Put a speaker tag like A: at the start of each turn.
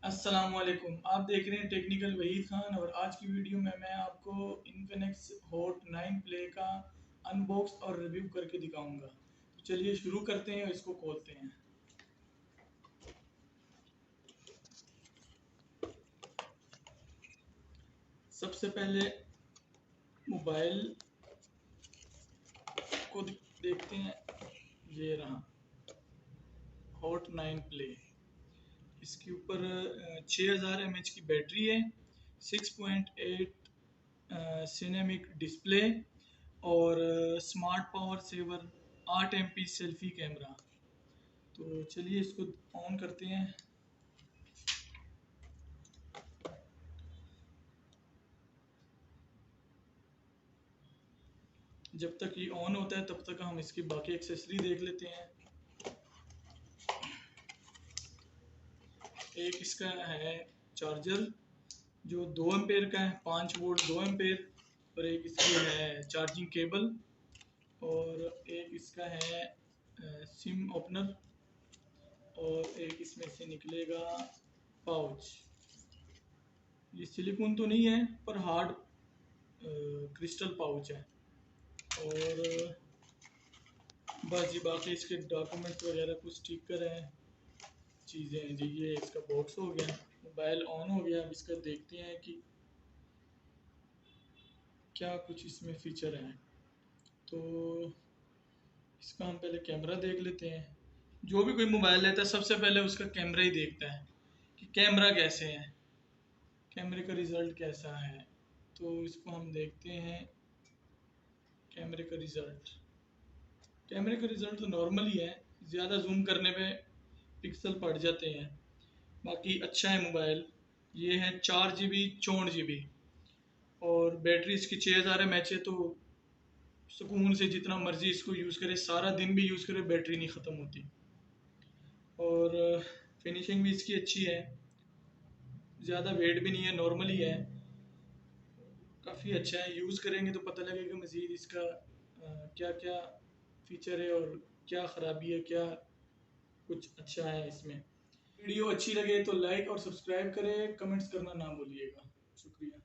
A: अस्सलामुअलैकुम। आप देख रहे हैं टेक्निकल वहीद खान और आज की वीडियो में मैं आपको इन्फिनिक्स हॉट 9 प्ले का अनबॉक्स और रिव्यू करके दिखाऊंगा। तो चलिए शुरू करते हैं और इसको खोलते हैं। सबसे पहले मोबाइल को देखते हैं। ये रहा हॉट 9 प्ले। इसके ऊपर 6000 mAh की बैटरी है, 6.8 सिनेमिक डिस्प्ले और smart power saver 8 MP selfie camera. तो चलिए इसको ऑन करते हैं। जब तक ये ऑन होता है तब तक हम इसकी बाकी एक्सेसरी देख लेते हैं। एक इसका है चार्जर जो 2 एम्पेयर का है, 5 वोल्ट 2 एम्पेयर। और एक इसकी है चार्जिंग केबल और एक इसका है सिम ओपनर और एक इसमें से निकलेगा पाउच। ये सिलिकॉन तो नहीं है पर हार्ड क्रिस्टल पाउच है। और बस जी बाकी इसके डॉक्यूमेंट वगैरह कुछ स्टिकर हैं, चीज़ें हैं जी। ये इसका बॉक्स हो गया, मोबाइल ऑन हो गया। अब इसका देखते हैं कि क्या कुछ इसमें फीचर हैं। तो इसका हम पहले कैमरा देख लेते हैं। जो भी कोई मोबाइल लेता है सबसे पहले उसका कैमरा ही देखता है कि कैमरा कैसे है, कैमरे का रिज़ल्ट कैसा है। तो इसको हम देखते हैं। कैमरे का रिज़ल्ट तो नॉर्मल ही है, ज़्यादा जूम करने पे पिक्सल पड़ जाते हैं। बाकी अच्छा है मोबाइल। ये है 4 GB 64 GB और बैटरी इसकी 6000 mAh है। तो सुकून से जितना मर्जी इसको यूज़ करे, सारा दिन भी यूज़ करे, बैटरी नहीं ख़त्म होती। और फिनिशिंग भी इसकी अच्छी है, ज़्यादा वेट भी नहीं है, नॉर्मल ही है। काफ़ी अच्छा है, यूज़ करेंगे तो पता लगेगा मज़ीद इसका क्या क्या फ़ीचर है और क्या ख़राबी है, क्या कुछ अच्छा है इसमें। वीडियो अच्छी लगे तो लाइक और सब्सक्राइब करें, कमेंट्स करना ना भूलिएगा। शुक्रिया।